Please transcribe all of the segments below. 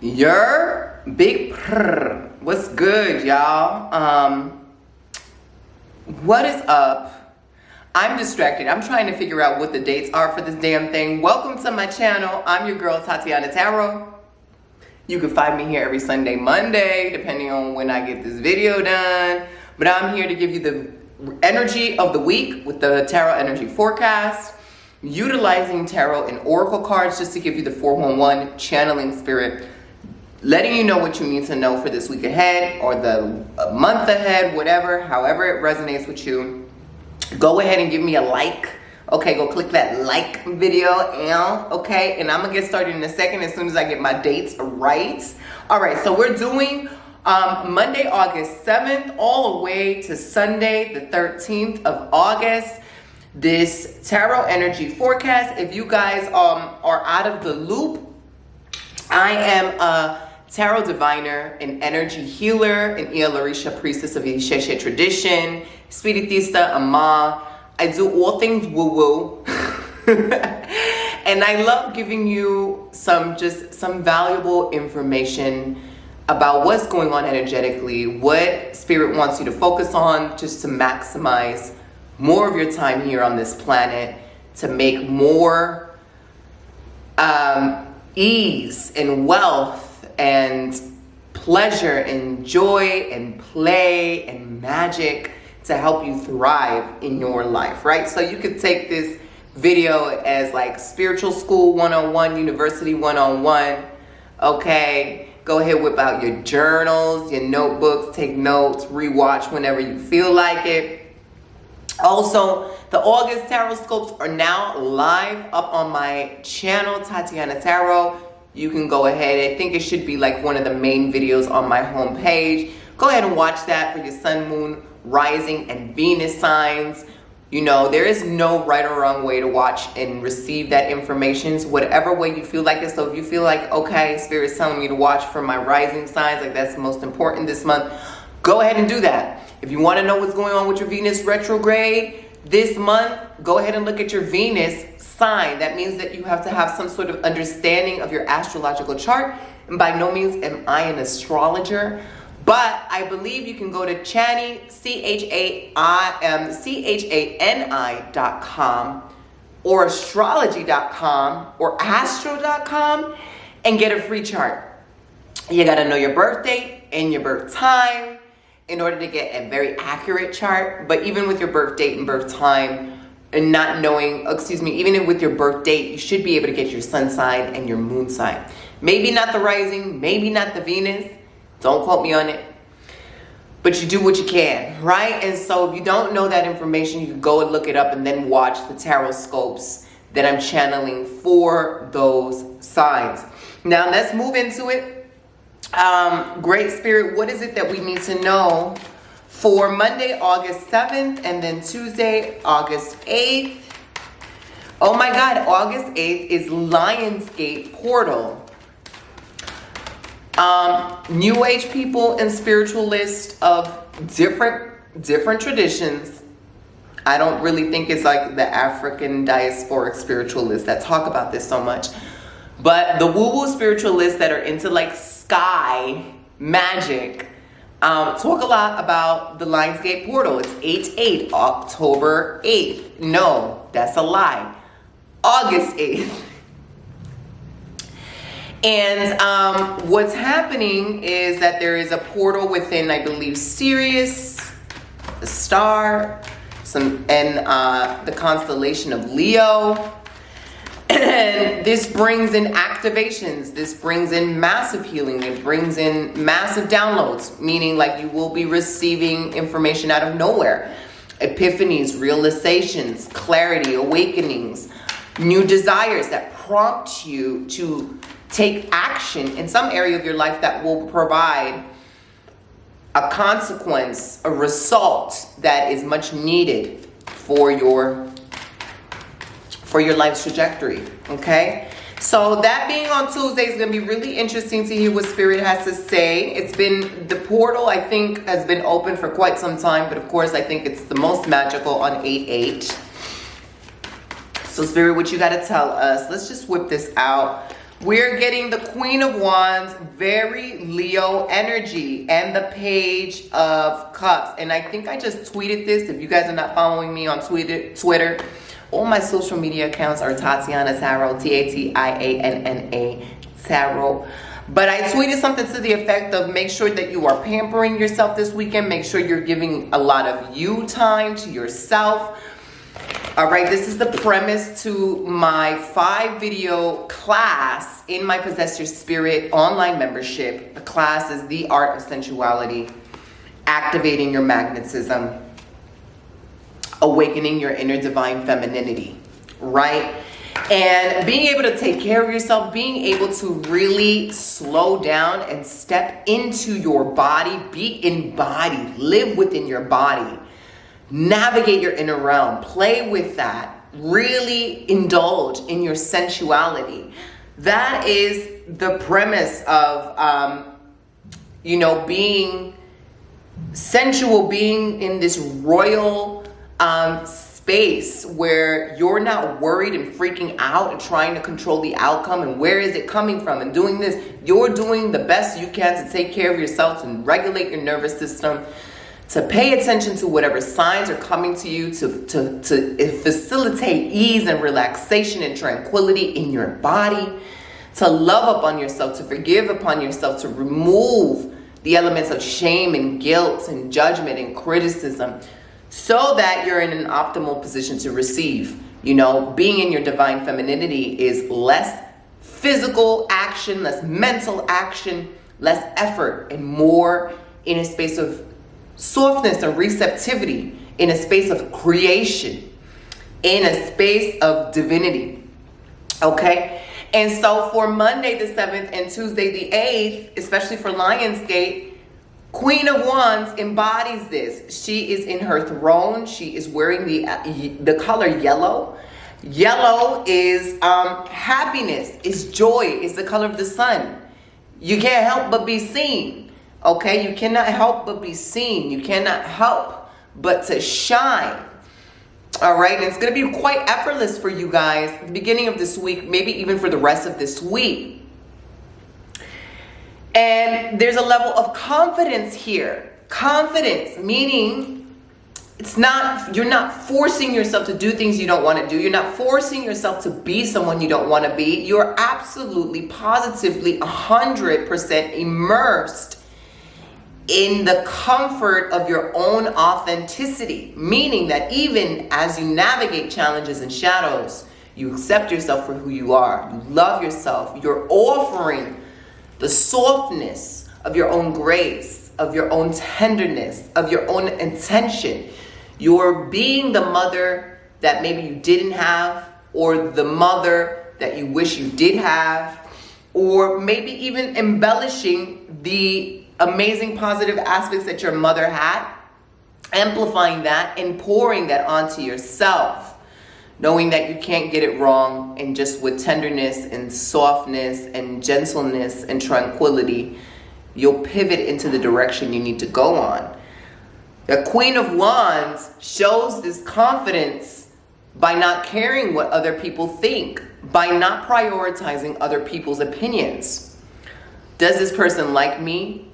Your big prrr. What's good, y'all? What is up? I'm distracted. I'm trying to figure out what the dates are for this damn thing. Welcome to my channel. I'm your girl, Tatianna Tarot. You can find me here every Sunday, Monday, depending on when I get this video done. But I'm here to give you the energy of the week with the Tarot Energy Forecast, utilizing Tarot and Oracle cards just to give you the 411 channeling spirit, letting you know what you need to know for this week ahead or the month ahead, whatever, however it resonates with you. Go ahead and give me a like. Okay, go click that like video, okay? And I'm gonna get started in a second as soon as I get my dates right. All right, so we're doing Monday, August 7th, all the way to Sunday, the 13th of August. This Tarot Energy Forecast, if you guys are out of the loop, I am a Tarot Diviner, an Energy Healer, an Iyalorisa Priestess of the tradition, Espiritista and Mama. I do all things woo-woo. And I love giving you some valuable information about what's going on energetically, what Spirit wants you to focus on just to maximize more of your time here on this planet, to make more ease and wealth and pleasure and joy and play and magic to help you thrive in your life, right? So you could take this video as like spiritual school 101, university 101, okay? Go ahead, whip out your journals, your notebooks, take notes, rewatch whenever you feel like it. Also, the August Tarot Scopes are now live up on my channel, Tatianna Tarot. You can go ahead. I think it should be like one of the main videos on my homepage. Go ahead and watch that for your sun, moon, rising, and Venus signs. You know, there is no right or wrong way to watch and receive that information. So whatever way you feel like it. So if you feel like, okay, Spirit's telling me to watch for my rising signs, like that's the most important this month, go ahead and do that. If you want to know what's going on with your Venus retrograde this month, go ahead and look at your Venus sign. That means that you have to have some sort of understanding of your astrological chart. And by no means am I an astrologer, but I believe you can go to Chani, CHANI.com or astrology.com or astro.com and get a free chart. You got to know your birth date and your birth time in order to get a very accurate chart. But even with your birth date and birth time and not knowing, even with your birth date, you should be able to get your sun sign and your moon sign. Maybe not the rising, maybe not the Venus. Don't quote me on it. But you do what you can, right? And so if you don't know that information, you can go and look it up and then watch the tarot scopes that I'm channeling for those signs. Now let's move into it. Great Spirit, what is it that we need to know for Monday, August 7th, and then Tuesday, August 8th? Oh my God, August 8th is Lionsgate portal. New Age people and spiritualists of different traditions. I don't really think it's like the African diasporic spiritualists that talk about this so much. But the woo-woo spiritualists that are into like sky magic talk a lot about the Lionsgate portal. It's 8/8, October 8th. No, that's a lie. August 8th. And what's happening is that there is a portal within, I believe, Sirius, the star, and the constellation of Leo. And this brings in activations. This brings in massive healing. It brings in massive downloads, meaning like you will be receiving information out of nowhere. Epiphanies, realizations, clarity, awakenings, new desires that prompt you to take action in some area of your life that will provide a consequence, a result that is much needed for your life's trajectory, okay? So that being on Tuesday is going to be really interesting to hear what Spirit has to say. The portal, I think, has been open for quite some time, but of course, I think it's the most magical on 8/8. So Spirit, what you got to tell us? Let's just whip this out. We're getting the Queen of Wands, very Leo energy, and the Page of Cups. And I think I just tweeted this. If you guys are not following me on Twitter, all my social media accounts are Tatianna Tarot, Tatianna Tarot. But I tweeted something to the effect of make sure that you are pampering yourself this weekend. Make sure you're giving a lot of you time to yourself. All right, this is the premise to my 5-video class in my Possess Your Spirit online membership. The class is The Art of Sensuality, Activating Your Magnetism, Awakening Your Inner Divine Femininity, right? And being able to take care of yourself, being able to really slow down and step into your body, be embodied, live within your body. Navigate your inner realm, play with that, really indulge in your sensuality. That is the premise of, being sensual, being in this royal space where you're not worried and freaking out and trying to control the outcome and where is it coming from and doing this. You're doing the best you can to take care of yourself and regulate your nervous system, to pay attention to whatever signs are coming to you, to facilitate ease and relaxation and tranquility in your body, to love upon yourself, to forgive upon yourself, to remove the elements of shame and guilt and judgment and criticism so that you're in an optimal position to receive. Being in your divine femininity is less physical action, less mental action, less effort, and more in a space of softness and receptivity, in a space of creation, in a space of divinity. Okay? And so for Monday the 7th and Tuesday the 8th, especially for Lionsgate, Queen of Wands embodies this. She is in her throne. She is wearing the color yellow. Yellow is happiness, is joy, is the color of the sun. You can't help but be seen. Okay, you cannot help but be seen. You cannot help but to shine. All right, and it's going to be quite effortless for you guys at the beginning of this week, maybe even for the rest of this week. And there's a level of confidence here. Confidence, meaning you're not forcing yourself to do things you don't want to do. You're not forcing yourself to be someone you don't want to be. You're absolutely, positively, 100% immersed in the comfort of your own authenticity, meaning that even as you navigate challenges and shadows, you accept yourself for who you are. You love yourself. You're offering the softness of your own grace, of your own tenderness, of your own intention. You're being the mother that maybe you didn't have, or the mother that you wish you did have, or maybe even embellishing the amazing positive aspects that your mother had, amplifying that and pouring that onto yourself, knowing that you can't get it wrong, and just with tenderness and softness and gentleness and tranquility, you'll pivot into the direction you need to go on. The Queen of Wands shows this confidence by not caring what other people think, by not prioritizing other people's opinions. Does this person like me?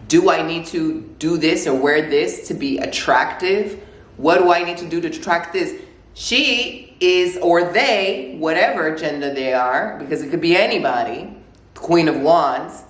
Do I need to do this or wear this to be attractive? What do I need to do to attract this? She is, or they, whatever gender they are, because it could be anybody, Queen of Wands,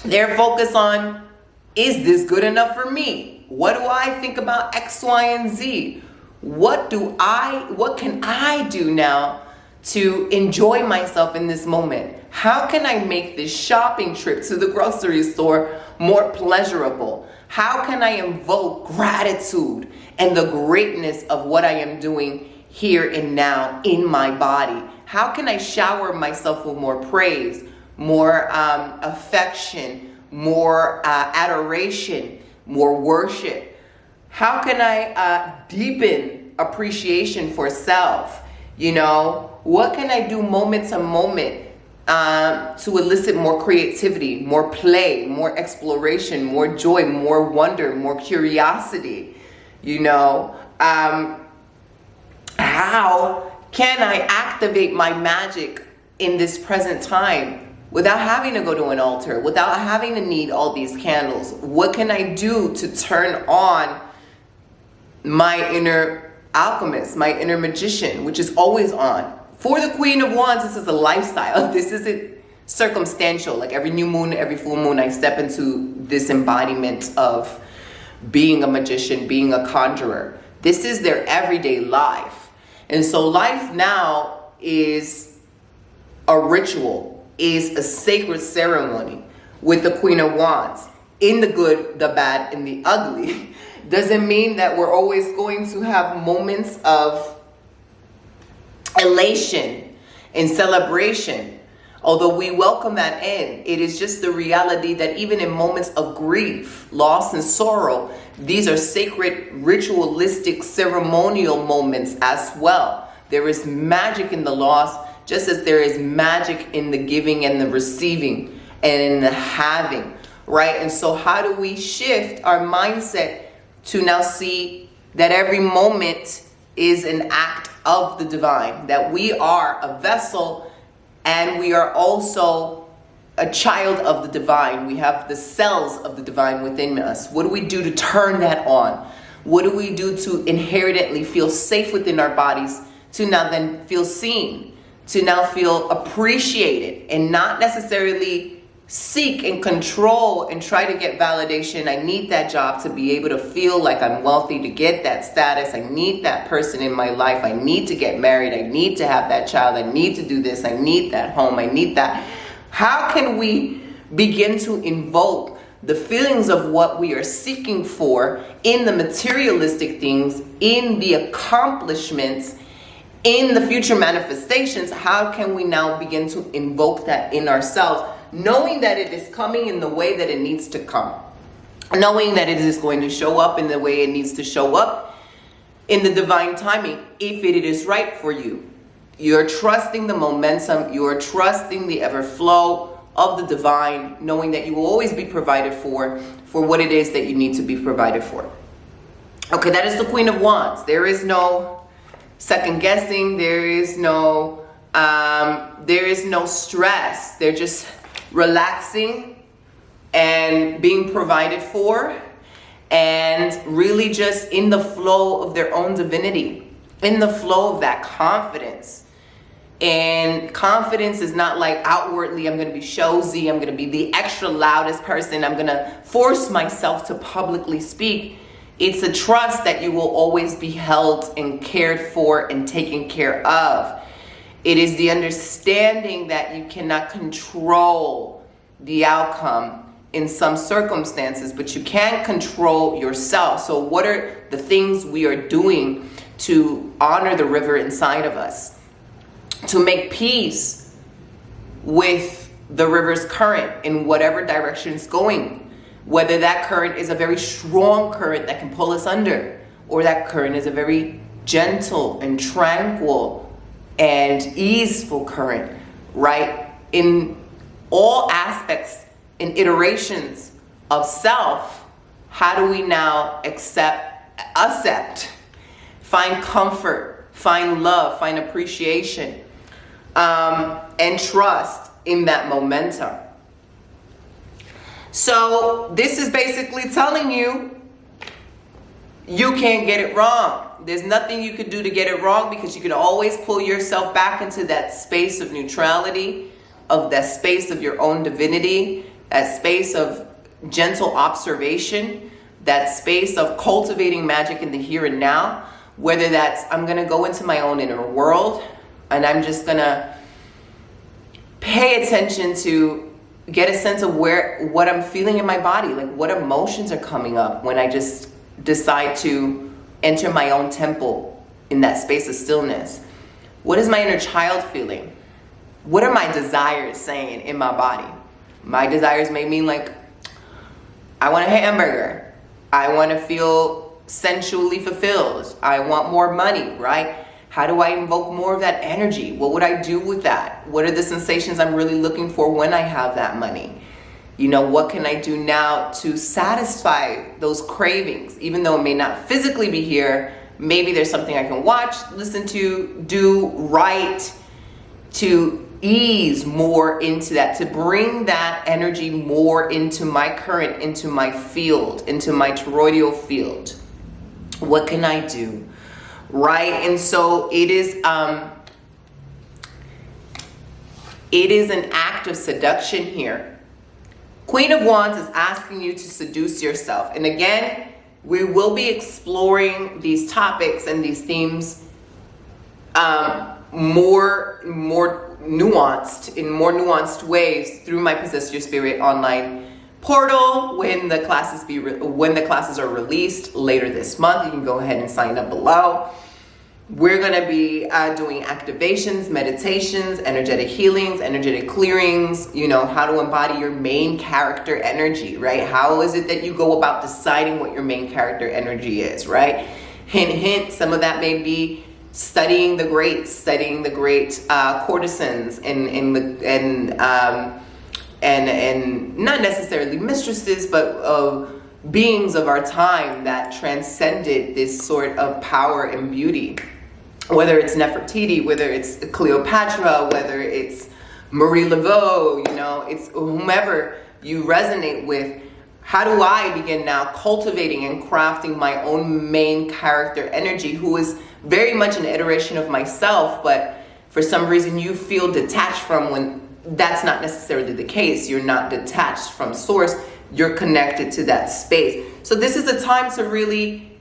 they're focused on, is this good enough for me? What do I think about X, Y, and Z? What can I do now to enjoy myself in this moment? How can I make this shopping trip to the grocery store more pleasurable? How can I invoke gratitude and the greatness of what I am doing here and now in my body? How can I shower myself with more praise, more affection, more adoration, more worship? How can I deepen appreciation for self? What can I do moment to moment to elicit more creativity, more play, more exploration, more joy, more wonder, more curiosity? How can I activate my magic in this present time without having to go to an altar, without having to need all these candles? What can I do to turn on my inner alchemist, my inner magician, which is always on? For the Queen of Wands, this is a lifestyle. This isn't circumstantial. Like every new moon, every full moon, I step into this embodiment of being a magician, being a conjurer. This is their everyday life. And so life now is a ritual, is a sacred ceremony with the Queen of Wands, in the good, the bad, and the ugly. Doesn't mean that we're always going to have moments of elation and celebration. Although we welcome that in, it is just the reality that even in moments of grief, loss, and sorrow, these are sacred, ritualistic, ceremonial moments as well. There is magic in the loss, just as there is magic in the giving and the receiving and in the having, right? And so how do we shift our mindset to now see that every moment is an act of the divine, that we are a vessel and we are also a child of the divine. We have the cells of the divine within us. What do we do to turn that on? What do we do to inherently feel safe within our bodies, to now then feel seen, to now feel appreciated, and not necessarily seek and control and try to get validation? I need that job to be able to feel like I'm wealthy, to get that status. I need that person in my life. I need to get married. I need to have that child. I need to do this. I need that home. I need that. How can we begin to invoke the feelings of what we are seeking for in the materialistic things, in the accomplishments, in the future manifestations? How can we now begin to invoke that in ourselves, knowing that it is coming in the way that it needs to come, knowing that it is going to show up in the way it needs to show up, in the divine timing, if it is right for you? You're trusting the momentum, you're trusting the ever flow of the divine, knowing that you will always be provided for what it is that you need to be provided for. Okay, that is the Queen of Wands. There is no second guessing, there is no stress. They're just relaxing and being provided for, and really just in the flow of their own divinity, in the flow of that confidence. And confidence is not like outwardly, I'm going to be showy, I'm going to be the extra loudest person, I'm going to force myself to publicly speak. It's a trust that you will always be held and cared for and taken care of. It is the understanding that you cannot control the outcome in some circumstances, but you can control yourself. So what are the things we are doing to honor the river inside of us, to make peace with the river's current in whatever direction it's going? Whether that current is a very strong current that can pull us under, or that current is a very gentle and tranquil and easeful current, right? In all aspects and iterations of self, how do we now accept, find comfort, find love, find appreciation, and trust in that momentum? So this is basically telling you, you can't get it wrong. There's nothing you could do to get it wrong, because you can always pull yourself back into that space of neutrality, of that space of your own divinity, that space of gentle observation, that space of cultivating magic in the here and now. Whether that's, I'm going to go into my own inner world and I'm just going to pay attention to get a sense of what I'm feeling in my body, like what emotions are coming up when I just decide to enter my own temple in that space of stillness. What is my inner child feeling? What are my desires saying in my body? My desires may mean like, I want a hamburger. I want to feel sensually fulfilled. I want more money, right? How do I invoke more of that energy? What would I do with that? What are the sensations I'm really looking for when I have that money? You know, what can I do now to satisfy those cravings? Even though it may not physically be here, maybe there's something I can watch, listen to, do, write, to ease more into that, to bring that energy more into my current, into my field, into my toroidal field. What can I do? Right? And so it is an act of seduction here. Queen of Wands is asking you to seduce yourself. And again, we will be exploring these topics and these themes more nuanced, in more nuanced ways through my Possess Your Spirit online portal when the classes are released later this month. You can go ahead and sign up below. We're going to be doing activations, meditations, energetic healings, energetic clearings, you know, how to embody your main character energy, right? How is it that you go about deciding what your main character energy is, right? Hint, hint, some of that may be studying the great courtesans and not necessarily mistresses, but beings of our time that transcended this sort of power and beauty. Whether it's Nefertiti, whether it's Cleopatra, whether it's Marie Laveau, you know, it's whomever you resonate with. How do I begin now cultivating and crafting my own main character energy, who is very much an iteration of myself, but for some reason you feel detached from, when that's not necessarily the case. You're not detached from source. You're connected to that space. So this is a time to really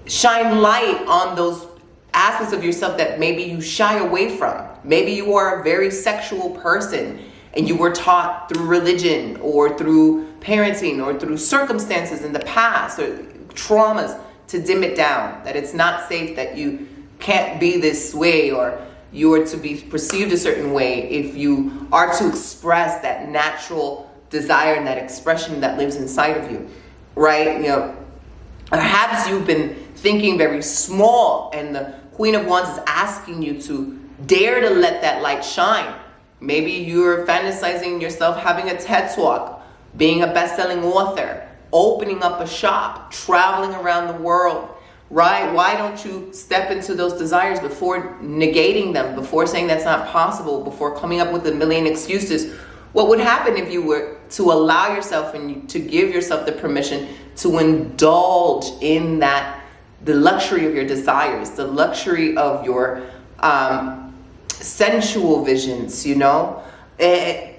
shine light on those aspects of yourself that maybe you shy away from. Maybe you are a very sexual person and you were taught through religion or through parenting or through circumstances in the past or traumas to dim it down, that it's not safe, that you can't be this way, or you are to be perceived a certain way if you are to express that natural desire and that expression that lives inside of you, right? You know, perhaps you've been thinking very small, and the Queen of Wands is asking you to dare to let that light shine. Maybe you're fantasizing yourself having a TED Talk, being a best-selling author, opening up a shop, traveling around the world, right? Why don't you step into those desires before negating them, before saying that's not possible, before coming up with a million excuses? What would happen if you were to allow yourself and to give yourself the permission to indulge in that, the luxury of your desires, the luxury of your sensual visions, you know?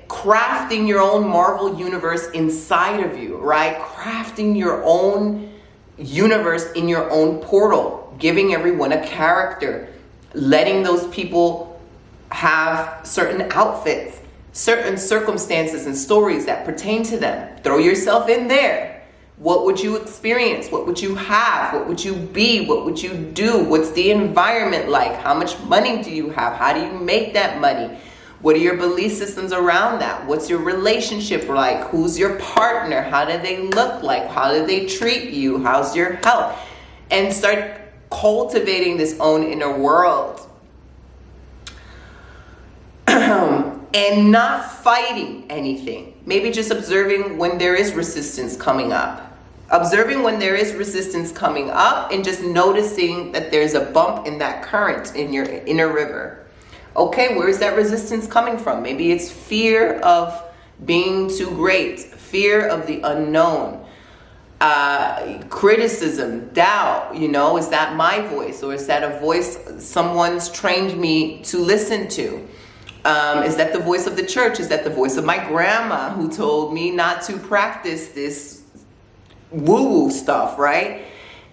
Crafting your own Marvel universe inside of you, right? Crafting your own universe in your own portal, giving everyone a character, letting those people have certain outfits, certain circumstances and stories that pertain to them. Throw yourself in there. What would you experience? What would you have? What would you be? What would you do? What's the environment like? How much money do you have? How do you make that money? What are your belief systems around that? What's your relationship like? Who's your partner? How do they look like? How do they treat you? How's your health? And start cultivating this own inner world. And not fighting anything. Maybe just observing when there is resistance coming up. Observing when there is resistance coming up and just noticing that there's a bump in that current in your inner river. Okay, where is that resistance coming from? Maybe it's fear of being too great, fear of the unknown, criticism, doubt, you know, is that my voice, or is that a voice someone's trained me to listen to? Is that the voice of the church? Is that the voice of my grandma who told me not to practice this woo-woo stuff, right?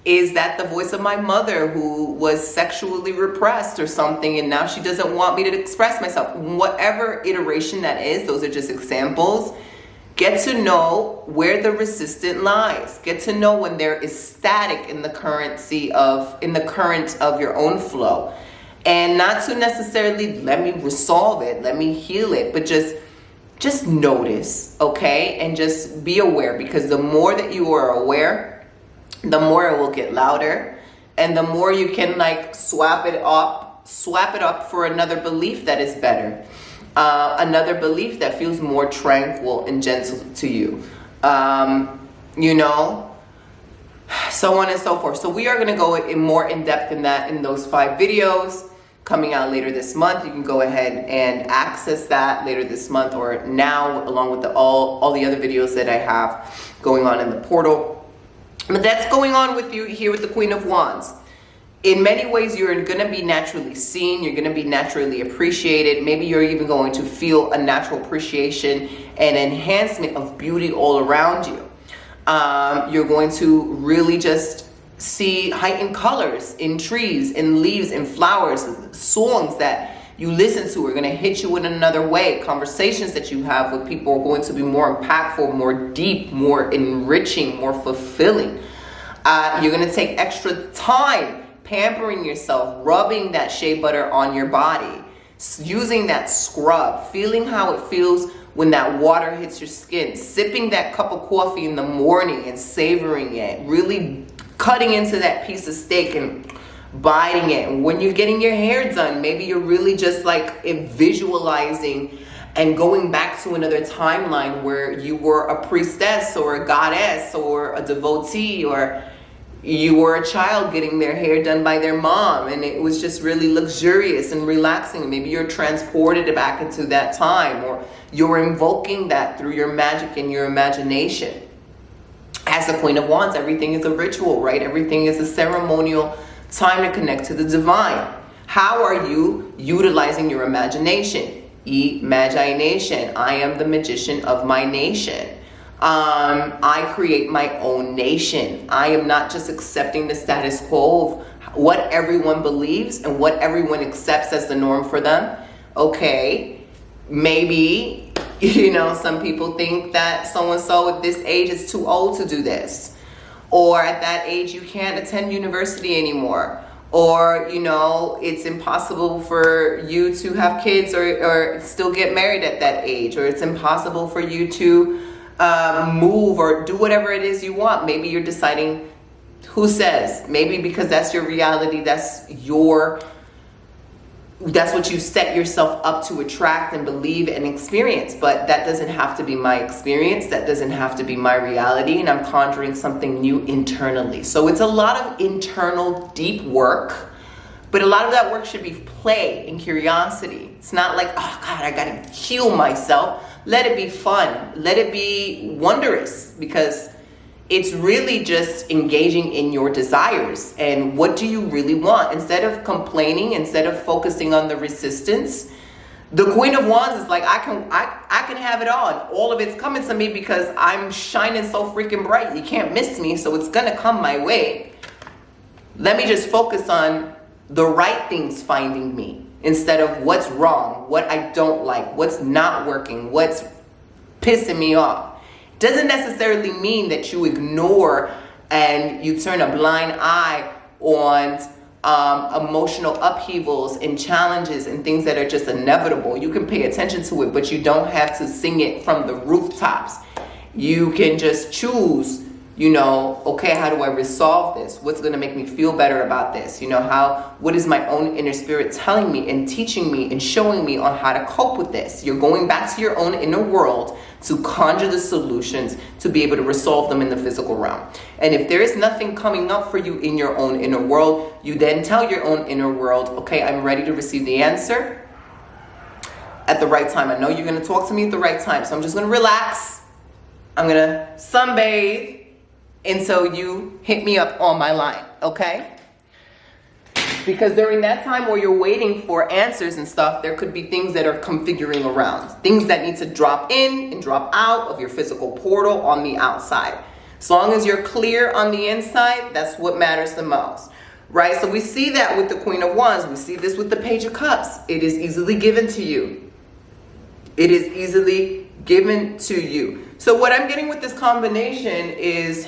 Is that the voice of my mother who was sexually repressed or something, and now she doesn't want me to express myself? Whatever iteration that is, those are just examples. Get to know where the resistance lies. Get to know when there is static in the current of your own flow. And not to necessarily let me resolve it, let me heal it, but just notice, okay? And just be aware, because the more that you are aware, the more it will get louder, and the more you can like swap it up for another belief that is better, another belief that feels more tranquil and gentle to you, you know, so on and so forth. So we are going to go in more in depth in those 5 videos. coming out later this month. You can go ahead and access that later this month or now, along with all the other videos that I have going on in the portal. But that's going on with you here with the Queen of Wands. In many ways, you're going to be naturally seen. You're going to be naturally appreciated. Maybe you're even going to feel a natural appreciation and enhancement of beauty all around you. You're going to really just see heightened colors in trees, in leaves, in flowers. Songs that you listen to are going to hit you in another way. Conversations that you have with people are going to be more impactful, more deep, more enriching, more fulfilling. You're going to take extra time pampering yourself, rubbing that shea butter on your body, using that scrub, feeling how it feels when that water hits your skin, sipping that cup of coffee in the morning and savoring it, really cutting into that piece of steak and biting it. And when you're getting your hair done, maybe you're really just like visualizing and going back to another timeline where you were a priestess or a goddess or a devotee, or you were a child getting their hair done by their mom, and it was just really luxurious and relaxing. Maybe you're transported back into that time, or you're invoking that through your magic and your imagination. As the Queen of Wands, everything is a ritual, right? Everything is a ceremonial time to connect to the divine. How are you utilizing your imagination? Imagination. I am the magician of my nation. I create my own nation. I am not just accepting the status quo of what everyone believes and what everyone accepts as the norm for them. Okay, maybe, you know, some people think that so-and-so at this age is too old to do this. Or at that age, you can't attend university anymore. Or, you know, it's impossible for you to have kids or still get married at that age. Or it's impossible for you to move or do whatever it is you want. Maybe you're deciding, who says? Maybe because that's your reality, that's what you set yourself up to attract and believe and experience. But that doesn't have to be my experience. That doesn't have to be my reality. And I'm conjuring something new internally. So it's a lot of internal deep work, but a lot of that work should be play and curiosity. It's not like, oh God, I gotta heal myself. Let it be fun. Let it be wondrous, because it's really just engaging in your desires and what do you really want. Instead of complaining, instead of focusing on the resistance, the Queen of Wands is like, I can have it all. And all of it's coming to me because I'm shining so freaking bright. You can't miss me, so it's gonna come my way. Let me just focus on the right things finding me instead of what's wrong, what I don't like, what's not working, what's pissing me off. Doesn't necessarily mean that you ignore and you turn a blind eye on emotional upheavals and challenges and things that are just inevitable. You can pay attention to it, but you don't have to sing it from the rooftops. You can just choose, you know, okay, how do I resolve this? What's going to make me feel better about this? You know, what is my own inner spirit telling me and teaching me and showing me on how to cope with this? You're going back to your own inner world to conjure the solutions to be able to resolve them in the physical realm. And if there is nothing coming up for you in your own inner world, you then tell your own inner world, okay, I'm ready to receive the answer at the right time. I know you're going to talk to me at the right time, so I'm just going to relax. I'm going to sunbathe until you hit me up on my line, okay? Because during that time where you're waiting for answers and stuff, there could be things that are configuring around. Things that need to drop in and drop out of your physical portal on the outside. As long as you're clear on the inside, that's what matters the most, right? So we see that with the Queen of Wands. We see this with the Page of Cups. It is easily given to you. It is easily given to you. So what I'm getting with this combination is,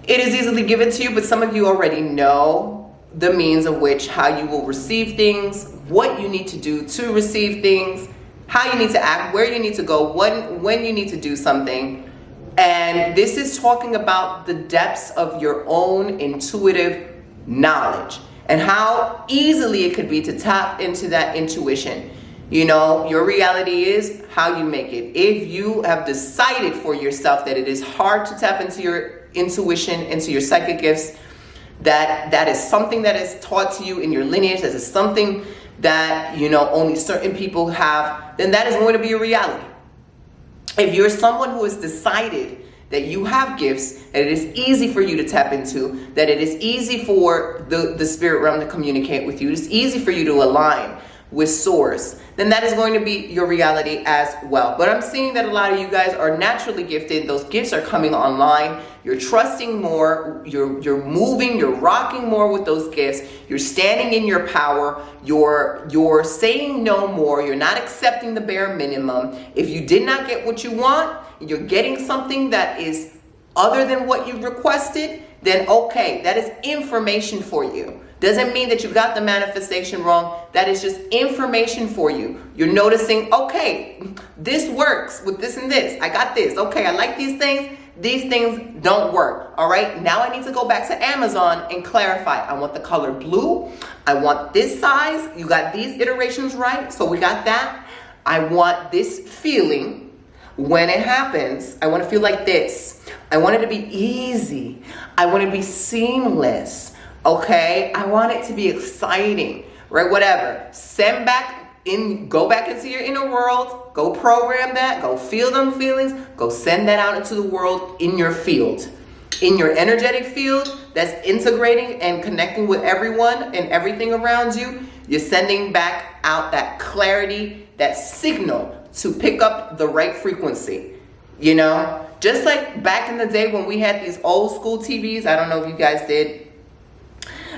it is easily given to you, but some of you already know the means of which, how you will receive things, what you need to do to receive things, how you need to act, where you need to go, when you need to do something. And this is talking about the depths of your own intuitive knowledge and how easily it could be to tap into that intuition. You know, your reality is how you make it. If you have decided for yourself that it is hard to tap into your intuition, into your psychic gifts, that is something that is taught to you in your lineage, that is something that, you know, only certain people have, then that is going to be a reality. If you're someone who has decided that you have gifts, that it is easy for you to tap into, that it is easy for the spirit realm to communicate with you, it's easy for you to align with source, then that is going to be your reality as well. But I'm seeing that a lot of you guys are naturally gifted. Those gifts are coming online. You're trusting more. You're moving. You're rocking more with those gifts. You're standing in your power. You're saying no more. You're not accepting the bare minimum. If you did not get what you want, you're getting something that is other than what you requested, then okay, that is information for you. Doesn't mean that you got the manifestation wrong. That is just information for you. You're noticing, okay, this works with this and this. I got this. Okay, I like these things. These things don't work. All right, now I need to go back to Amazon and clarify. I want the color blue. I want this size. You got these iterations right. So we got that. I want this feeling when it happens. I want to feel like this. I want it to be easy. I want it to be seamless. Okay, I want it to be exciting, right? Whatever. Send back in, go back into your inner world, go program that, go feel them feelings, go send that out into the world in your field, in your energetic field that's integrating and connecting with everyone and everything around you. You're sending back out that clarity, that signal to pick up the right frequency, you know? Just like back in the day when we had these old school TVs, I don't know if you guys did,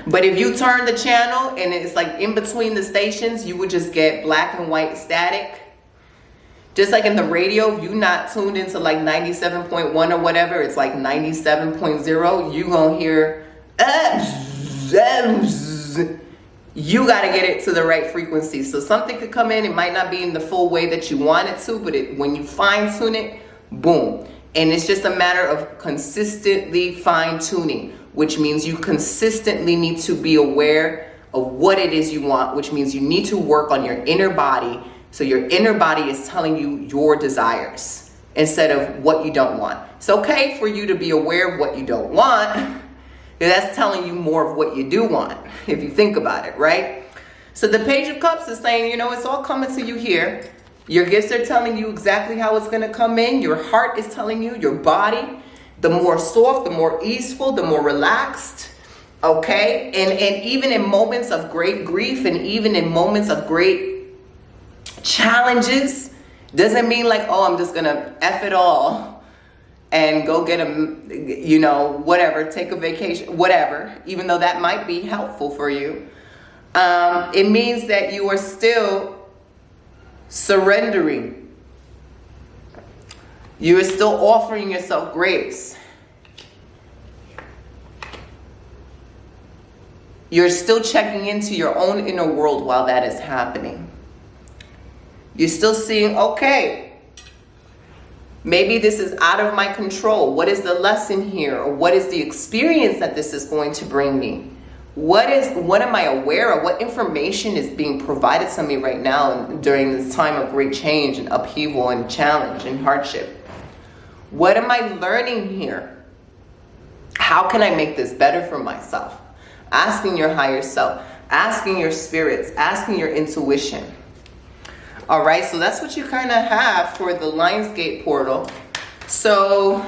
but if you turn the channel and it's like in between the stations, you would just get black and white static. Just like in the radio, if you're not tuned into like 97.1 or whatever, it's like 97.0, you gonna hear, you gotta get it to the right frequency. So something could come in, it might not be in the full way that you want it to, but when you fine tune it, boom. And it's just a matter of consistently fine tuning, which means you consistently need to be aware of what it is you want, which means you need to work on your inner body. So your inner body is telling you your desires instead of what you don't want. It's okay for you to be aware of what you don't want. That's telling you more of what you do want, if you think about it, right? So the Page of Cups is saying, you know, it's all coming to you here. Your gifts are telling you exactly how it's going to come in. Your heart is telling you, your body. The more soft, the more easeful, the more relaxed, okay? And even in moments of great grief and even in moments of great challenges, doesn't mean like, oh, I'm just going to F it all and go get a, you know, whatever, take a vacation, whatever, even though that might be helpful for you. It means that you are still surrendering. You are still offering yourself grace. You're still checking into your own inner world while that is happening. You're still seeing, okay, maybe this is out of my control. What is the lesson here? Or what is the experience that this is going to bring me? What am I aware of? What information is being provided to me right now during this time of great change and upheaval and challenge and hardship? What am I learning here? How can I make this better for myself? Asking your higher self, asking your spirits, asking your intuition. All right, so that's what you kind of have for the Lionsgate portal. So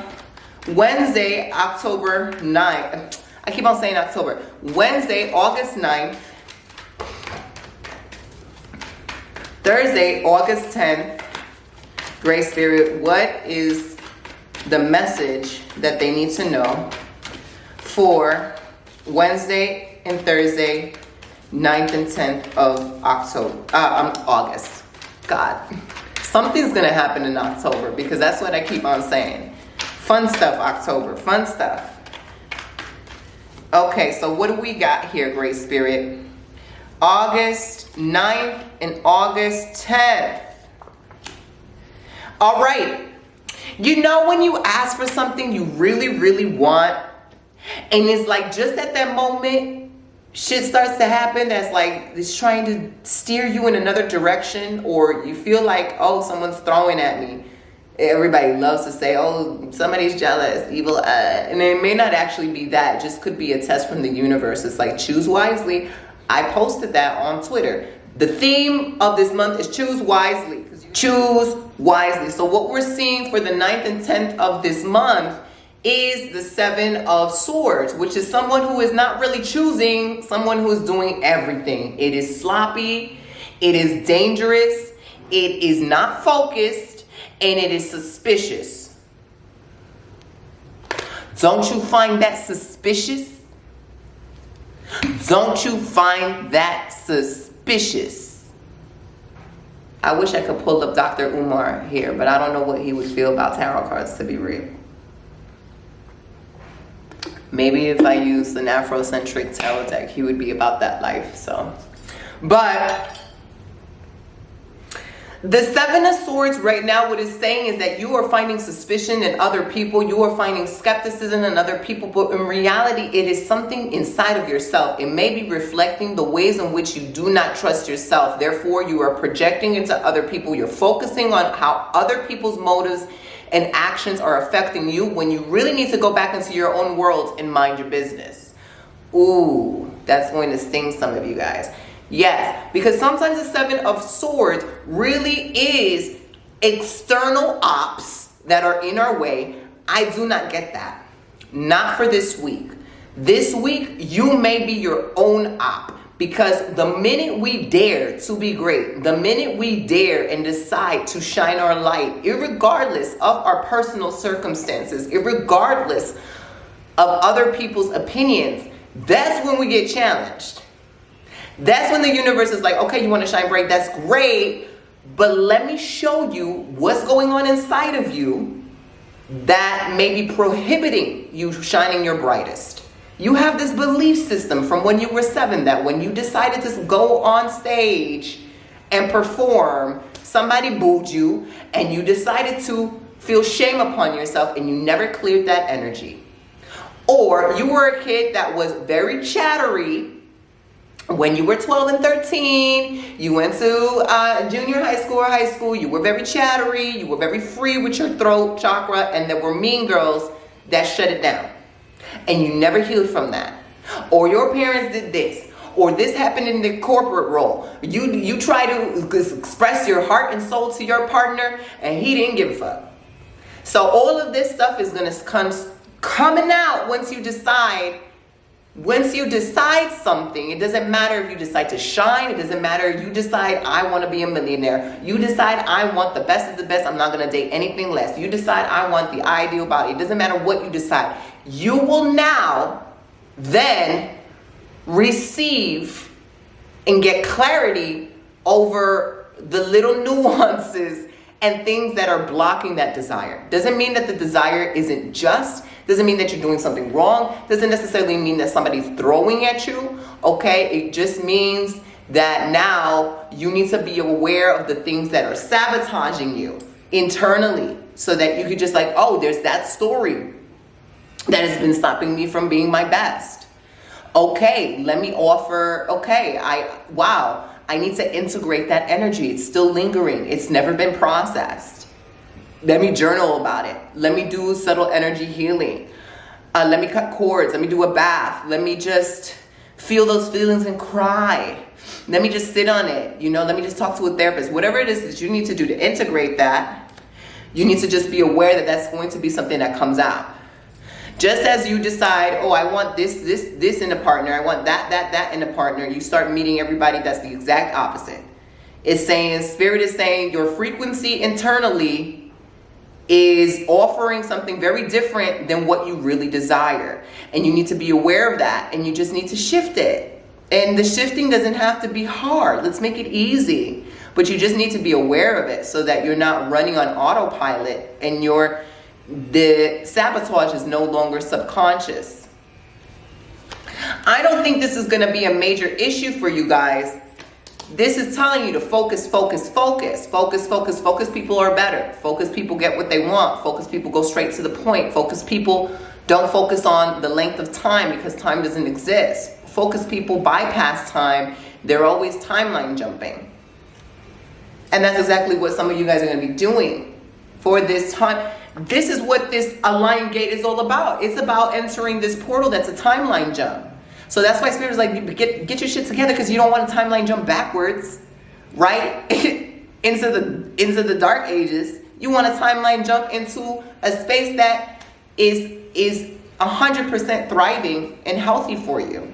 Wednesday, October 9th. I keep on saying October. Wednesday, August 9th. Thursday, August 10th. Great Spirit, what is the message that they need to know for Wednesday and Thursday, 9th and 10th of August? God, something's going to happen in October because that's what I keep on saying. Fun stuff, October. Fun stuff. Okay, so what do we got here, Great Spirit? August 9th and August 10th. All right. You know when you ask for something you really, really want, and it's like just at that moment, shit starts to happen that's like it's trying to steer you in another direction, or you feel like, oh, someone's throwing at me. Everybody loves to say, oh, somebody's jealous, evil, and it may not actually be that. It just could be a test from the universe. It's like, choose wisely. I posted that on Twitter. The theme of this month is choose wisely. Choose wisely. So what we're seeing for the 9th and 10th of this month is the 7 of Swords, which is someone who is not really choosing, someone who is doing everything. It is sloppy, it is dangerous, it is not focused, and it is suspicious. Don't you find that suspicious? Don't you find that suspicious? I wish I could pull up Dr. Umar here, but I don't know what he would feel about tarot cards, to be real. Maybe if I used an Afrocentric tarot deck, he would be about that life, so. But the 7 of Swords right now, what it's saying is that you are finding suspicion in other people. You are finding skepticism in other people. But in reality, it is something inside of yourself. It may be reflecting the ways in which you do not trust yourself. Therefore, you are projecting into other people. You're focusing on how other people's motives and actions are affecting you when you really need to go back into your own world and mind your business. Ooh, that's going to sting some of you guys. Yes, because sometimes the 7 of Swords really is external ops that are in our way. I do not get that. Not for this week. This week, you may be your own op. Because the minute we dare to be great, the minute we dare and decide to shine our light, irregardless of our personal circumstances, irregardless of other people's opinions, that's when we get challenged. That's when the universe is like, okay, you want to shine bright? That's great. But let me show you what's going on inside of you that may be prohibiting you shining your brightest. You have this belief system from when you were 7 that when you decided to go on stage and perform, somebody booed you and you decided to feel shame upon yourself and you never cleared that energy. Or you were a kid that was very chattery. When you were 12 and 13, you went to junior high school or high school, you were very chattery, you were very free with your throat chakra, and there were mean girls that shut it down. And you never healed from that. Or your parents did this, or this happened in the corporate role. You try to express your heart and soul to your partner, and he didn't give a fuck. So all of this stuff is going to come coming out once you decide. Once you decide something, it doesn't matter if you decide to shine. It doesn't matter if you decide, I want to be a millionaire. You decide, I want the best of the best. I'm not going to date anything less. You decide, I want the ideal body. It doesn't matter what you decide. You will now then receive and get clarity over the little nuances and things that are blocking that desire. Doesn't mean that the desire isn't just. Doesn't mean that you're doing something wrong. Doesn't necessarily mean that somebody's throwing at you. Okay, it just means that now you need to be aware of the things that are sabotaging you internally, so that you could just like, oh, there's that story that has been stopping me from being my best. Okay, let me offer, okay, I need to integrate that energy. It's still lingering. It's never been processed. Let me journal about it. Let me do subtle energy healing. Let me cut cords. Let me do a bath. Let me just feel those feelings and cry. Let me just sit on it. You know, let me just talk to a therapist. Whatever it is that you need to do to integrate that, you need to just be aware that that's going to be something that comes out. Just as you decide, oh, I want this in a partner. I want that in a partner. You start meeting everybody that's the exact opposite. It's saying, Spirit is saying your frequency internally is offering something very different than what you really desire. And you need to be aware of that, and you just need to shift it. And the shifting doesn't have to be hard. Let's make it easy. But you just need to be aware of it so that you're not running on autopilot and the sabotage is no longer subconscious. I don't think this is going to be a major issue for you guys. This is telling you to focus, focus, focus, focus, focus, focus. People are better. Focus people get what they want. Focus people go straight to the point. Focus people don't focus on the length of time because time doesn't exist. Focus people bypass time. They're always timeline jumping. And that's exactly what some of you guys are going to be doing for this time. This is what this Lionsgate is all about. It's about entering this portal that's a timeline jump. So that's why Spirit is like, get your shit together, because you don't want a timeline jump backwards, right? into the dark ages. You want a timeline jump into a space that is 100% thriving and healthy for you.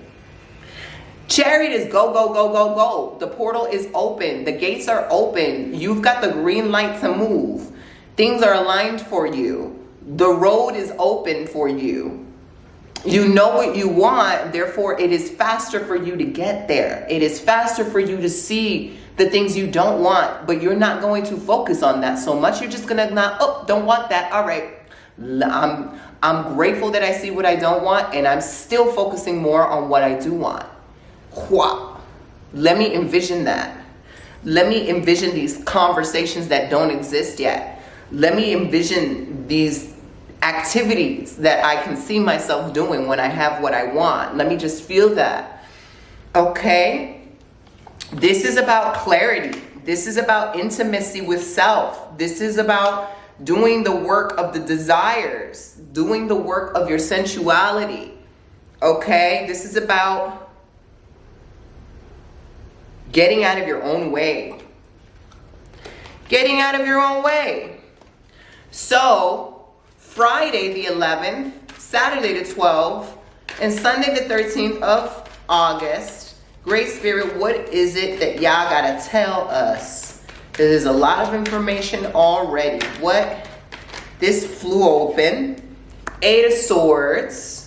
Chariot is go, go, go, go, go. The portal is open. The gates are open. You've got the green light to move. Things are aligned for you. The road is open for you. You know what you want, therefore it is faster for you to get there. It is faster for you to see the things you don't want, but you're not going to focus on that so much. You're just gonna not, oh, don't want that. All right, I'm grateful that I see what I don't want, and I'm still focusing more on what I do want. Let me envision that. Let me envision these conversations that don't exist yet. Let me envision these activities that I can see myself doing when I have what I want. Let me just feel that. Okay? This is about clarity. This is about intimacy with self. This is about doing the work of the desires, doing the work of your sensuality. Okay? This is about getting out of your own way. Getting out of your own way. So, Friday the 11th, Saturday the 12th, and Sunday the 13th of August, Great Spirit, what is it that y'all gotta tell us? There's a lot of information already. What? This flew open. 8 of Swords.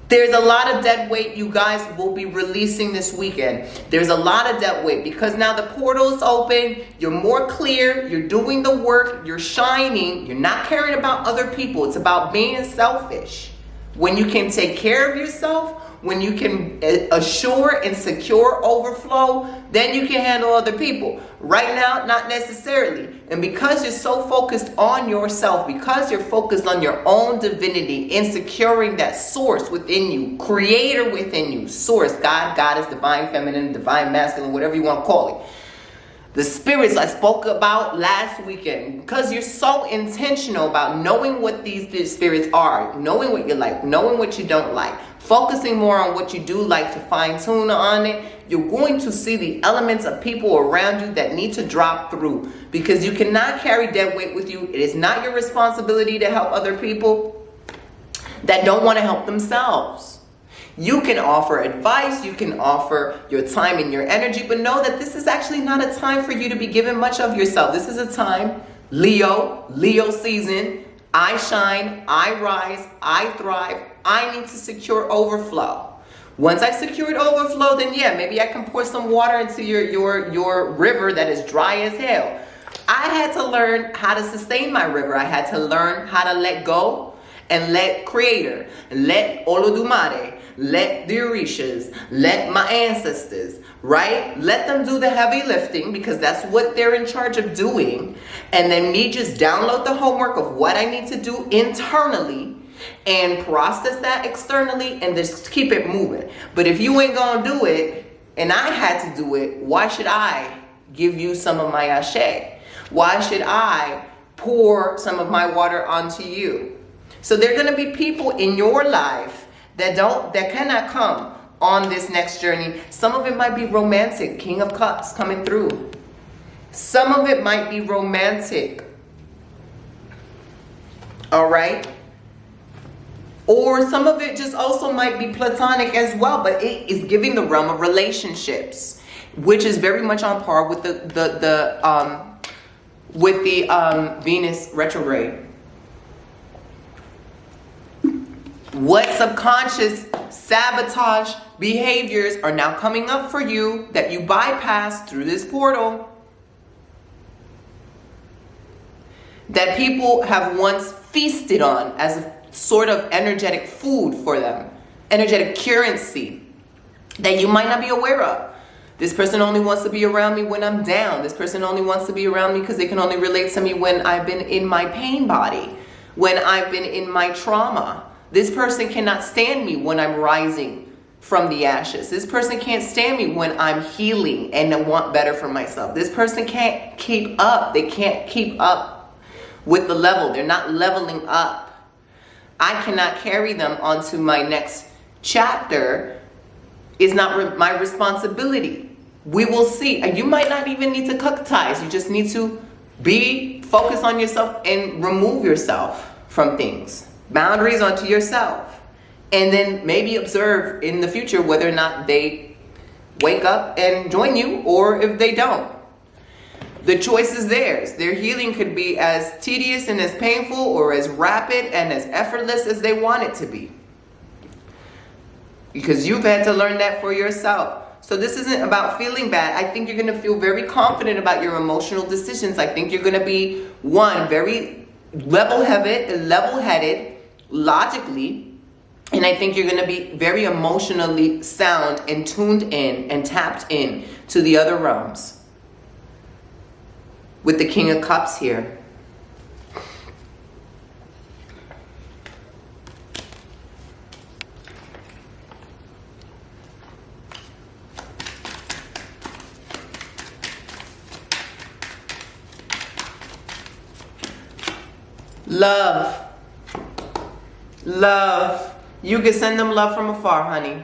There's a lot of dead weight you guys will be releasing this weekend. There's a lot of dead weight because now the portal is open. You're more clear. You're doing the work. You're shining. You're not caring about other people. It's about being selfish. When you can take care of yourself, when you can assure and secure overflow, then you can handle other people. Right now, not necessarily. And because you're so focused on yourself, because you're focused on your own divinity, in securing that source within you, creator within you, source, God, goddess, divine feminine, divine masculine, whatever you want to call it. The spirits I spoke about last weekend, because you're so intentional about knowing what these spirits are, knowing what you like, knowing what you don't like, focusing more on what you do like to fine tune on it, you're going to see the elements of people around you that need to drop through, because you cannot carry dead weight with you. It is not your responsibility to help other people that don't want to help themselves. You can offer advice, you can offer your time and your energy, but know that this is actually not a time for you to be giving much of yourself. This is a time, Leo season, I shine, I rise, I thrive, I need to secure overflow. Once I secured overflow, then yeah, maybe I can pour some water into your river that is dry as hell. I had to learn how to sustain my river. I had to learn how to let go and let Creator, let Olodumare, let the Orishas, let my ancestors, right? Let them do the heavy lifting, because that's what they're in charge of doing. And then me just download the homework of what I need to do internally and process that externally and just keep it moving. But if you ain't gonna do it, and I had to do it, why should I give you some of my ashe? Why should I pour some of my water onto you? So there are gonna be people in your life that cannot come on this next journey. Some of it might be romantic, King of Cups coming through. Some of it might be romantic. All right? Or some of it just also might be platonic as well, but it is giving the realm of relationships, which is very much on par with the Venus retrograde. What subconscious sabotage behaviors are now coming up for you that you bypassed through this portal, that people have once feasted on as a sort of energetic food for them, energetic currency that you might not be aware of. This person only wants to be around me when I'm down. This person only wants to be around me because they can only relate to me when I've been in my pain body, when I've been in my trauma. This person cannot stand me when I'm rising from the ashes. This person can't stand me when I'm healing and I want better for myself. This person can't keep up. They can't keep up with the level. They're not leveling up. I cannot carry them onto my next chapter. It's not my responsibility. We will see. And you might not even need to cut ties. You just need to be focused on yourself and remove yourself from things. Boundaries onto yourself. And then maybe observe in the future whether or not they wake up and join you, or if they don't. The choice is theirs. Their healing could be as tedious and as painful, or as rapid and as effortless as they want it to be. Because you've had to learn that for yourself. So this isn't about feeling bad. I think you're going to feel very confident about your emotional decisions. I think you're going to be, one, very level-headed, logically. And I think you're going to be very emotionally sound and tuned in and tapped in to the other realms. With the King of Cups here. Love. Love. You can send them love from afar, honey.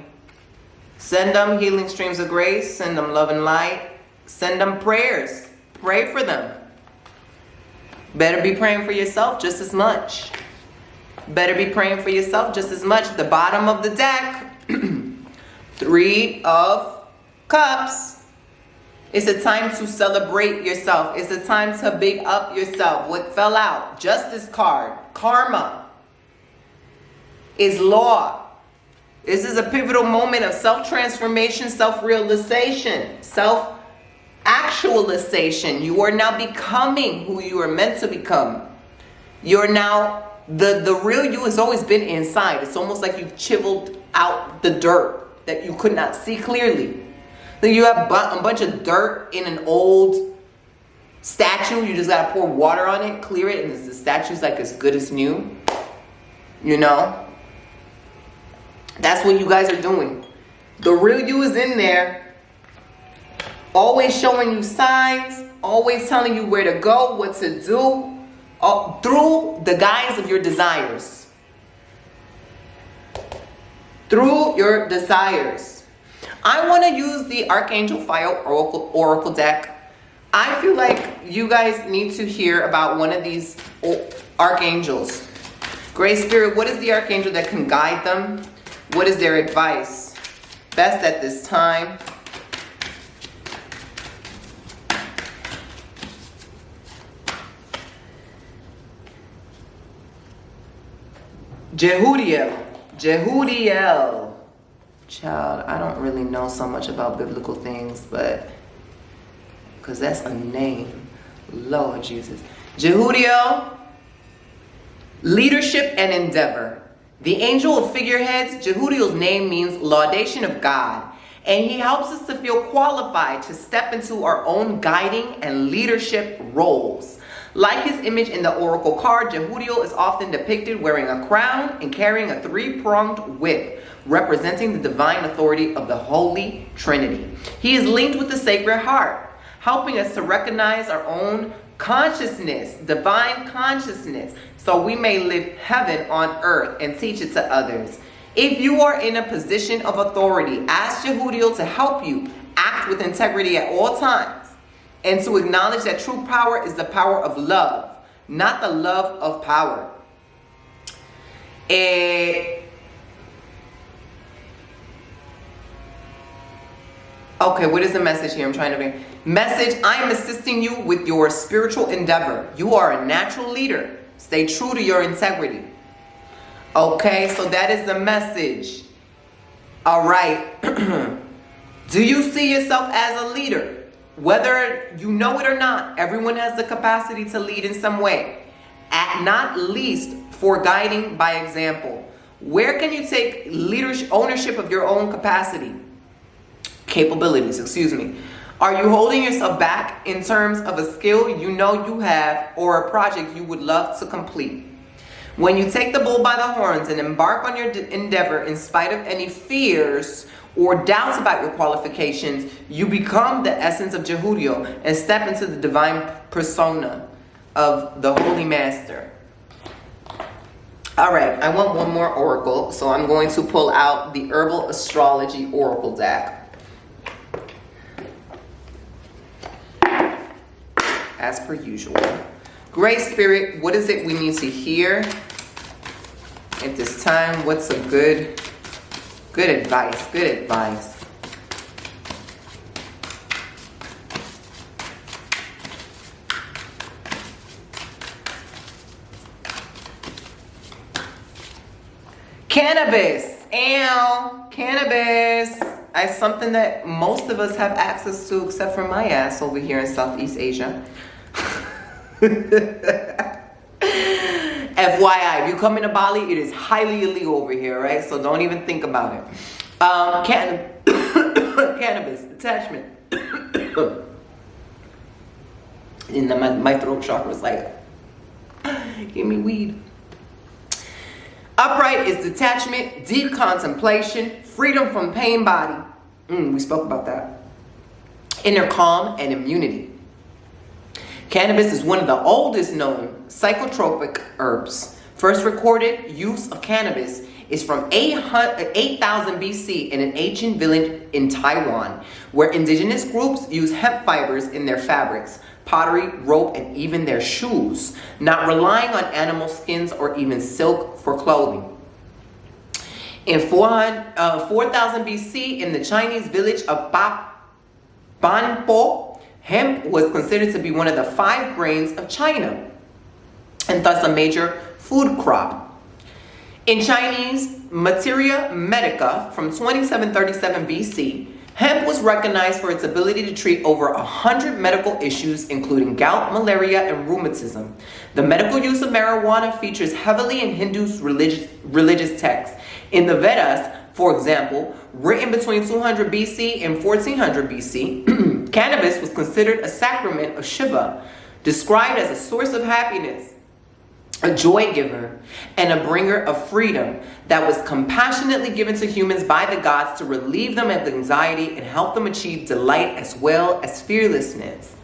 Send them healing streams of grace. Send them love and light. Send them prayers. Pray for them. Better be praying for yourself just as much. Better be praying for yourself just as much. The bottom of the deck. 3 of Cups. It's a time to celebrate yourself. It's a time to big up yourself. What fell out? Justice card. Karma. Is law. This is a pivotal moment of self-transformation, self-realization, self-actualization. You are now becoming who you are meant to become. You're now, the real you has always been inside. It's almost like you've chiseled out the dirt that you could not see clearly. Then you have a bunch of dirt in an old statue. You just gotta pour water on it, clear it, and the statue's like as good as new. You know? That's what you guys are doing. The real you is in there. Always showing you signs. Always telling you where to go, what to do. Through the guise of your desires. Through your desires. I want to use the Archangel Fire Oracle deck. I feel like you guys need to hear about one of these archangels. Great Spirit, what is the archangel that can guide them? What is their advice? Best at this time. Jehudiel. Child, I don't really know so much about biblical things, but because that's a name. Lord Jesus. Jehudiel. Leadership and endeavor. The angel of figureheads, Jehudiel's name means laudation of God, and he helps us to feel qualified to step into our own guiding and leadership roles. Like his image in the oracle card, Jehudiel is often depicted wearing a crown and carrying a 3-pronged whip, representing the divine authority of the Holy Trinity. He is linked with the Sacred Heart, helping us to recognize our own consciousness, divine consciousness, so we may live heaven on earth and teach it to others. If you are in a position of authority, ask Jehudiel to help you act with integrity at all times, and to acknowledge that true power is the power of love, not the love of power. Okay, what is the message here? I'm trying to read. Message, I am assisting you with your spiritual endeavor. You are a natural leader. Stay true to your integrity. Okay, so that is the message. All right. Do you see yourself as a leader? Whether you know it or not, everyone has the capacity to lead in some way. At not least for guiding by example. Where can you take leadership, ownership of your own capabilities, excuse me. Are you holding yourself back in terms of a skill you know you have or a project you would love to complete? When you take the bull by the horns and embark on your endeavor in spite of any fears or doubts about your qualifications, you become the essence of Jehudiel and step into the divine persona. of the Holy Master. All right, I want one more oracle, so I'm going to pull out the Herbal Astrology Oracle deck. As per usual. Great Spirit, what is it we need to hear at this time? What's a good advice? Good advice. Cannabis. Ew. Cannabis. It's something that most of us have access to, except for my ass over here in Southeast Asia. FYI, if you come into Bali, it is highly illegal over here, right? So don't even think about it. Cannabis, attachment. And my throat chakra was like, give me weed. Upright is detachment, deep contemplation, freedom from pain body. We spoke about that. Inner calm and immunity. Cannabis is one of the oldest known psychotropic herbs. First recorded use of cannabis is from 8,000 BC in an ancient village in Taiwan, where indigenous groups use hemp fibers in their fabrics, pottery, rope, and even their shoes, not relying on animal skins or even silk for clothing. In 4,000 BC, in the Chinese village of Banpo, hemp was considered to be one of the 5 grains of China, and thus a major food crop. In Chinese Materia Medica from 2737 BC, hemp was recognized for its ability to treat over 100 medical issues, including gout, malaria, and rheumatism. The medical use of marijuana features heavily in Hindu's religious texts. In the Vedas, for example, written between 200 BC and 1400 BC, cannabis was considered a sacrament of Shiva, described as a source of happiness, a joy giver, and a bringer of freedom that was compassionately given to humans by the gods to relieve them of anxiety and help them achieve delight as well as fearlessness.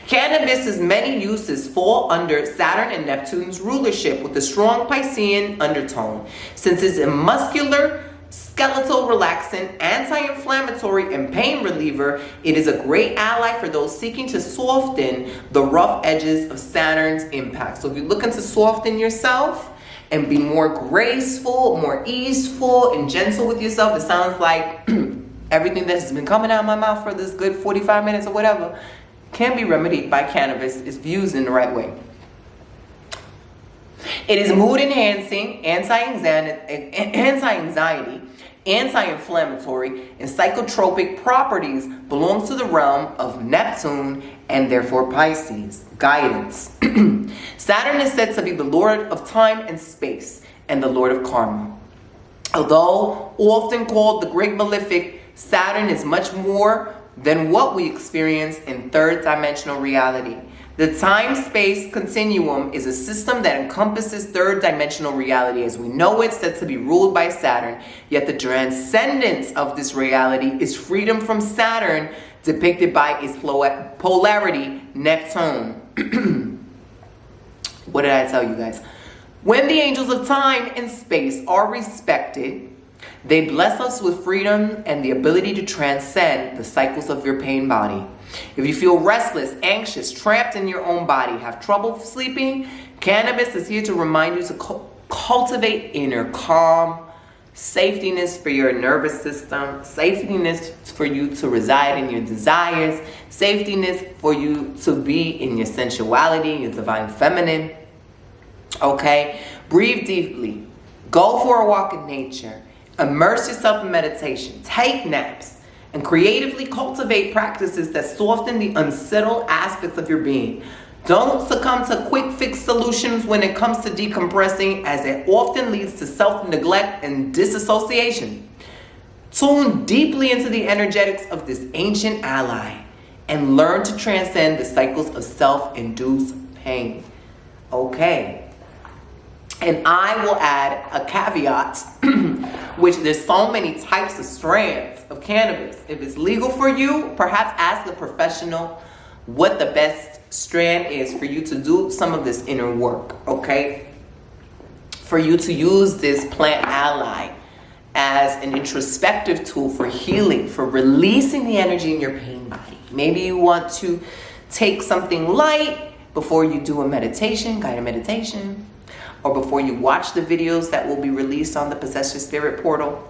Cannabis's many uses fall under Saturn and Neptune's rulership with a strong Piscean undertone, since it's a muscular, skeletal relaxant, anti-inflammatory, and pain reliever. It is a great ally for those seeking to soften the rough edges of Saturn's impact. So if you're looking to soften yourself and be more graceful, more easeful, and gentle with yourself, it sounds like everything that's been coming out of my mouth for this good 45 minutes or whatever can be remedied by cannabis if used in the right way. It is mood enhancing, anti-anxiety, anti-inflammatory, and psychotropic properties belongs to the realm of Neptune and therefore Pisces. Guidance. Saturn is said to be the lord of time and space and the lord of karma. Although often called the great malefic, Saturn is much more than what we experience in third dimensional reality. The time-space continuum is a system that encompasses third dimensional reality as we know it, said to be ruled by Saturn, yet the transcendence of this reality is freedom from Saturn, depicted by its polarity, Neptune. What did I tell you guys? When the angels of time and space are respected, they bless us with freedom and the ability to transcend the cycles of your pain body. If you feel restless, anxious, trapped in your own body, have trouble sleeping, cannabis is here to remind you to cultivate inner calm, safetyness for your nervous system, safetyness for you to reside in your desires, safetyness for you to be in your sensuality, your divine feminine. Okay? Breathe deeply. Go for a walk in nature. Immerse yourself in meditation. Take naps. And creatively cultivate practices that soften the unsettled aspects of your being. Don't succumb to quick fix solutions when it comes to decompressing, as it often leads to self-neglect and disassociation. Tune deeply into the energetics of this ancient ally and learn to transcend the cycles of self-induced pain. Okay. And I will add a caveat, which there's so many types of strands of cannabis. If it's legal for you, perhaps ask a professional what the best strand is for you to do some of this inner work, okay? For you to use this plant ally as an introspective tool for healing, for releasing the energy in your pain body. Maybe you want to take something light before you do a meditation, guided meditation, or before you watch the videos that will be released on the Possess Your Spirit portal.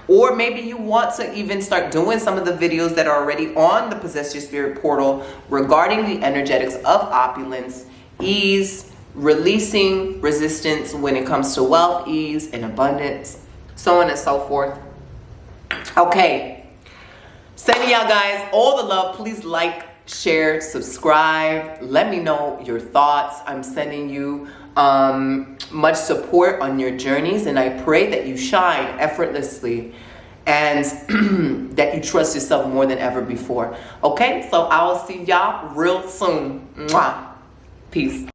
Or maybe you want to even start doing some of the videos that are already on the Possess Your Spirit portal regarding the energetics of opulence, ease, releasing resistance when it comes to wealth, ease, and abundance, so on and so forth. Okay. Sending y'all guys all the love. Please like, share, subscribe. Let me know your thoughts. I'm sending you much support on your journeys, and I pray that you shine effortlessly and that you trust yourself more than ever before. Okay, so I will see y'all real soon. Mwah. Peace.